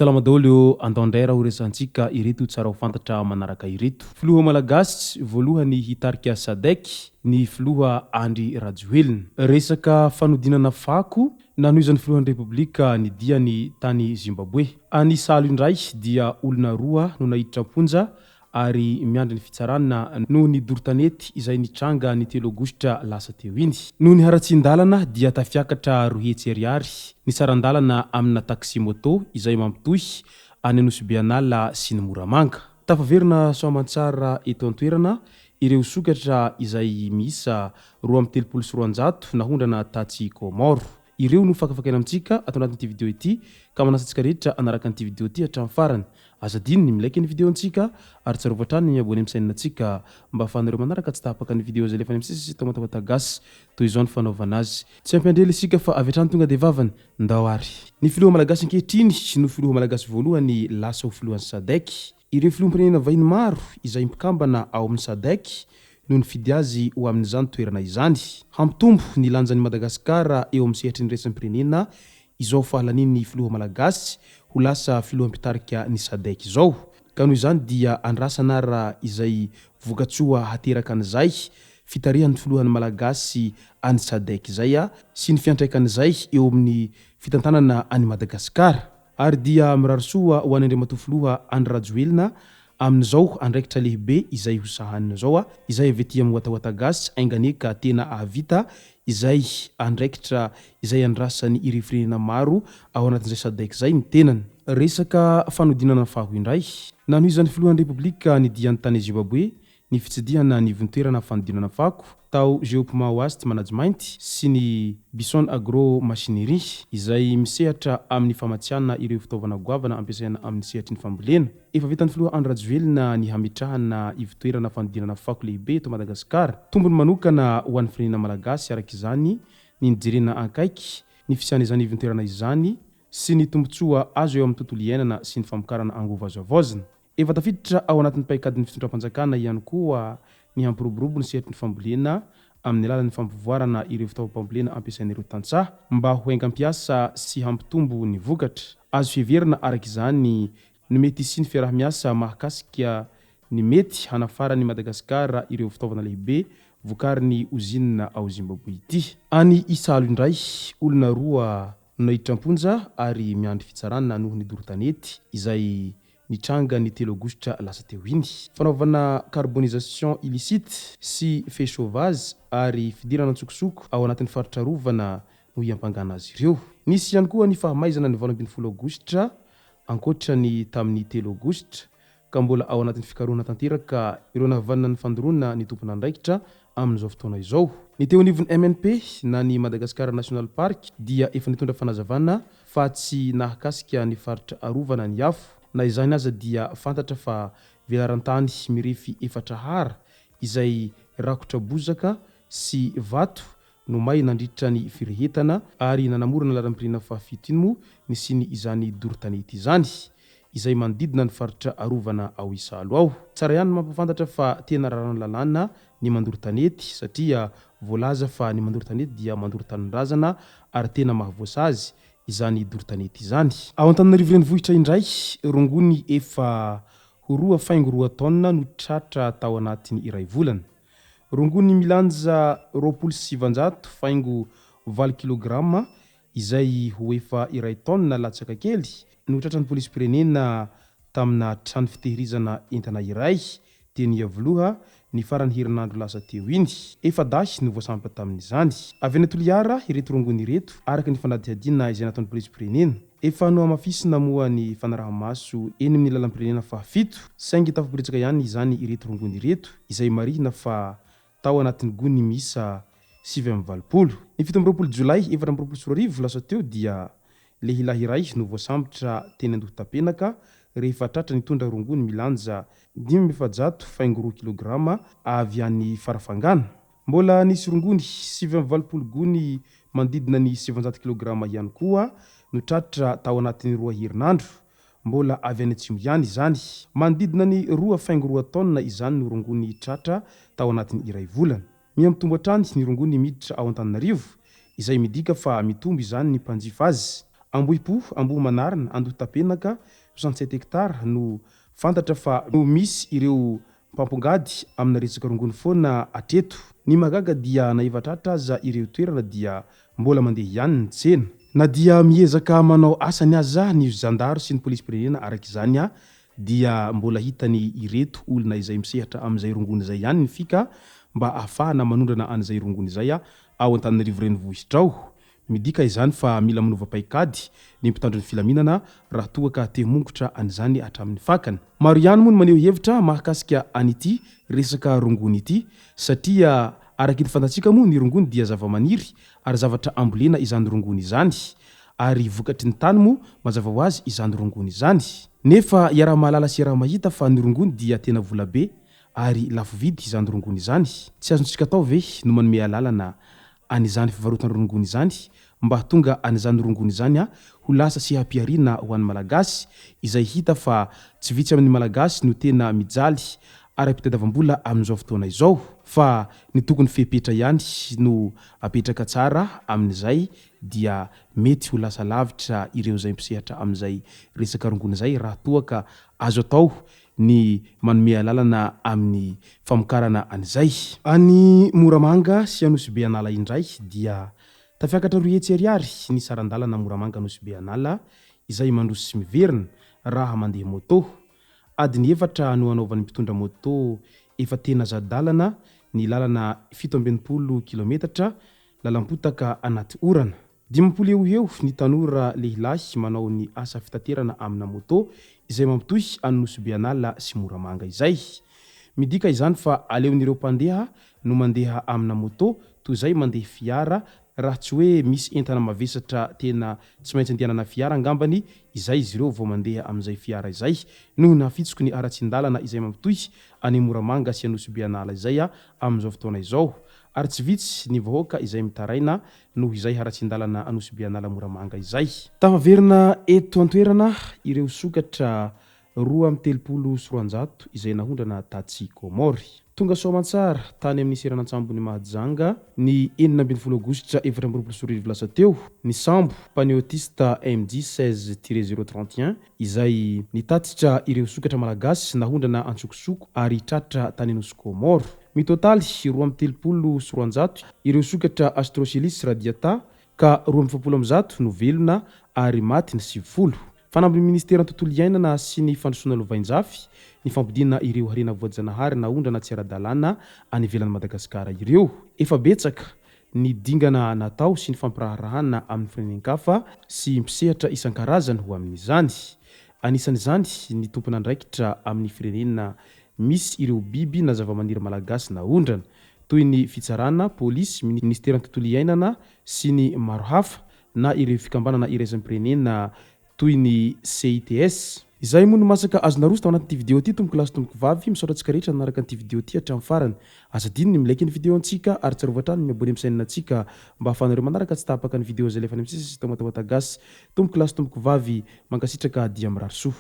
Salama daholo andondrera ho resantsika ireto tsara ho fantatra manaraka ireto. Filoha malagasy voalohany hitarika Sadek, ny filoha Andry Rajoelina. Resaka fanodinana fako nanohizan'ny filohan'ny Repoblika ny diany tany Zimbabwe. Any Salo indray dia olona roa no nahiditra amponja ary miandry ny fitsarana noho ny dorotanety izay nitranga ny 3 Aogositra lasa teo iny. Noho ny haratsin-dalana dia tafiakatra 2 hetsy ariary ny sarandalana amina taxi moto izay mampitohy any Anosibianala sy ny Moramanga. Tafaverina soamantsara eto an-toerana ireo sokatra izay miisa 236 nahondrana tatsy Komoro. Ireo no fakafakaina amintsika atao anatin'ity video ity ka manasantsika rehetra anaraka an'ity video ity hatramin'ny farany. Azadiny ny milaiky ny video antsika ary tsarovatra hatrany ny miabony amin'ny chaîne antsika mba ahafahanareo manaraka tsy tapaka ny video izay lefa any amin'ny sisy tomatagasy toy izao ny fanaovana azy. Tsy ampiandrely isika fa avy hatrany tonga dia vavany ndao ary. Ny filoha malagasy ankehitriny no filoha malagasy voalohany lasa ho filohan'ny Sadek. Ireo filoham-pirenena vahiny maro izay mpikambana ao amin'ny Sadek no nifidy azy ho amin'izany toerana izany. Hampitombo ny lanjan'i Madagasikara eo amin'ny sehatry ny resam-pirenena izao fahalaniny filoha malagasy ho lasa filoham-pitarika ny Sadek izao. Ka noho izany dia andrasanara izay vokatsoa hateraka an'izay fitarihan'ny filohan'ny malagasy any Sadek izay sy ny fiantraikan'izay eo amin'ny fitantanana any Madagasikara. Ary dia mirarisoa ho an'Andriamatoa filoha Andry Rajoelina amin'izao andraikitra lehibe izay hosahanina zao izay avy ety amin'ny Ouattaratasy ainganeka tena ahavita izay andraikitra izay andrasany ireo firenena maro ao anatin'izay Sadek izay ny tenany. Resaka fanodinana faho indray nanohizan'ny filohan'ny Repoblika ny diany tany Zimbabwe ny fitsidihana ny vontoerana fanodinana fako tao Geopima Waste Management sy ny Bison Agro Machinerie izay misehatra amin'ny famatsiana ireo fitaovana goavana ampiasaina amin'ny sehatry ny fambolena. Efa vitan'ny filoha Andry Rajoelina ny hametrahana ivontoerana fanodinana fako lehibe eto Madagasikara. Tombony manokana ho an'ny firenena malagasy araka izany ny nijerena ankaiky ny fisiana izany ivontoerana izany sy ny tombotsoa azo eo amin'ny tontolo iainana sy ny famokarana angovazavozana. Efa tafiditra ao anatin'ny paikadin'ny fitondram-panjakana ihany koa ny hampiroborobo ny sehatry ny fambolena amin'ny alalan'ny fampivoarana ireo fitaovam-pambolena ampiasain'ireo tantsaha mba ho haingam-piasa sy hampitombo ny vokatra. Azo fiheverina araka izany ny mety sy ny fiarah-miasa mahakasika ny mety hanafarany Madagasikara ireo fitaovana lehibe vokarin'ny uzinina ao Zimbabwe ity. Any Isalo indray olona roa nahiditra amponja ary miandry fitsarana noho ny dorotanety izay nitranga ny 3 Aogositra lasa teo iny. Fanaovana carbonisation illicite sy feu sauvage ary fidirana tsokosoko ao anatin'ny faritra rovana no hiampangana azy ireo. Nisy ihany koa ny fahamaizana ny 20 Aogositra ankoatra ny tamin'ny 3 Aogositra ka mbola ao anatin'ny fikarohana tanteraka ireo nahavanana ny fandoroana ny tompona andraikitra amin'izao fotoana izao. Ny teo anivon'ny MNP na ny Madagascar National Park dia efa nitondra fanazavana fa tsy nahakasika ny faritra arovana ny afo. Na izany aza dia fantatra fa velarantany mirefy 4 hara izay rakotra bozaka sy vato no may nandritra ny firehetana ary nanamorana lalam-pirenena fahafito iny moa ny siny izany dorotanety izany izay manodidina ny faritra arovana ao Isalo ao. Tsara ihany mampafantatra fa tena rarano lalàna ny mandorotanety satria voalaza fa ny mandorotanety dia mandorotanin-drazana ary tena mahavoasazy izany dorotanety izany. Ao Antananarivo renivohitra indray rongony efa 2.2 tonna no tratra tao anatin'ny iray volana. Rongony milanja 27.4 kilograma izay ho efa iray tonna latsaka kely no tratran'ny polisy pirenena tamina trano fitehirizana entana iray teny Iavoloha ny farany herinandro lasa teo iny. Efa dahy ny voasampa tamin'izany. Avy any Toliara ireto rongony ireto araka ny fanadihadiana izay nataon'ny polisy pirenena. Efa no amafisina moa ny fanaraha-maso eny amin'ny lalam-pirenena fahafito saingy tafapiritsaka ihany izany ireto rongony ireto izay marihina fa tao anatin'ny gony misa 7.20. Ny 17 Jolay 2024 lasa teo dia lehilahy iray no voasambotra teny andoha tapenaka rehefa tratra nitondra rongony milanja 500 faingo 2 kilograma avy any farafangana. Mbola nisy rongony 720 gony mandidina ny 700 kilograma ihany koa no tratra tao anatin'ny 2 herinandro. Mbola avy any Atsimo ihany izany. Mandidina ny 2,2 tonna izany no rongony tratra tao anatin'ny iray volana. Miamitombo hatrany ny rongony miditra ao Antananarivo izay midika fa mitombo izany ny mpanjifa azy. Ambohipo, Ambohi Manarina, Andoha Tapenaka 67 hektara no fantatra fa no misy ireo mpampongady amina resaka rongony foana atreto. Ny magaga dia naivatratra aza ireo toerana dia mbola mandeha ihany ny tsena. Na dia miezaka manao asany aza ny zandaro sy ny polisy-pirenena araka izany dia mbola hitany ireto olona izay misehatra amin'izay rongony izay ihany ny fika mba ahafahana manondrana an'izay rongony izay ao Antananarivo renivohitra ao. Midika izany fa mila manova-paikady ny mpitandro ny filaminana raha toa ka te-mongotra an'izany hatramin'ny fakany. Maro ihany moa no maneho hevitra mahakasika an'ity resaka rongony ity satria araka ny fantatsika moa ny rongony dia zava-maniry ary zavatra ambolena izany rongony izany ary vokatry ny tany moa mazava ho azy izany rongony izany. Nefa iara-mahalala sy iara-mahita fa ny rongony dia tena vola be ary lafo vidy izany rongony izany. Tsy azontsika atao ve no manome alalana an'izany fivarotana rongony izany mba tonga an'izany rongony izany ho lasa sy hampiarina ho an'ny malagasy izay hita fa tsy vitsy amin'ny malagasy no tena mijaly ara-pitadiavam-bola amin'izao fotoana izao fa ny tokony fepetra ihany no apetraka tsara amin'izay dia mety ho lasa lavitra ireo izay mpisehatra amin'izay resaka rongony izay raha toa ka azo atao ny manome alalana amin'ny famokarana an'izay. Any Moramanga sy Anosibe-Anala indray dia tafiakatra 2 hetsy ariary ny sarandalana Moramanga Anosibe-Anala izay mandroso sy miverina raha mandeha moto. Adiny 4 no anaovan'ny mpitondra moto efa tena zadalana ny lalana 17 kilometatra lalampotaka anaty orana. 50 eo ny tanora lehilahy manao ny asa fitaterana amina moto izay mampitohy Anosibe-Anala sy Moramanga izay. Midika izany fa aleon'ireo mpandeha no mandeha amina moto toy izay mandeha fiara raha tsy hoe misy entana mavesatra tena tsy maintsy andehanana fiara angambany izay izy ireo vao mandeha amin'izay fiara izay noho nafitsoko ny aratsindalana izay mampitohy any Moramanga sy Anosibe-Anala izay amin'izao fotoana izao. Ary tsy vitsy ny vahoaka izay mitaraina noho izay haratsin-dalana Anosibe-Anala Moramanga izay. Tafaverina eto an-toerana ireo sokatra 2,300 izay nahondrana tatsy Komory. Tonga Soamantsara tany amin'ny seranantsambony Mahajanga ny 12 Aogositra 2024 lasa teo ny sambo panéotista MJ 16-031 izay nitatitra ireo sokatra malagasy nahondrana antsokosoko ary tratra tany Anosy Komoro. Mitotaly 2,300 ireo sokatra Astrochelis radiata ka 2,700 no velona ary maty ny 90. Fanambin'ny ministera tontolo iainana sy ny fandrosoana lovainjafy ny fampidina ireo harena voajanahary nahondrana tsy ara-dalàna any ivelan'i Madagasikara ireo. Efa betsaka ny dingana natao sy ny fampiraharahana amin'ny firenenkafa sy mpisehatra isan-karazany ho amin'izany. Anisan'izany ny tompon'andraikitra amin'ny firenena misy ireo biby na zava-maniry malagasy nahondrana toy ny fitsarana, polisy, ministera tontolo iainana sy ny maro hafa na ireo fikambanana iraisam-pirenena toy ny CITS. Izay moa no masaka azona roso tao anatin'ity vidéo ity tomboko lasy tomboko vavy misaotra antsika rehetra nanaraka an'ity vidéo ity hatramin'ny farany. Azadiny ny milaiky ny vidéo antsika ary tsarovatrany miabony amin'ny sainina antsika mba ahafahanareo manaraka tsy tapaka ny vidéo izay lefany amintsika sy tamatamatasy. Tomboko lasy tomboko vavy mankasitraka dia mirary soa.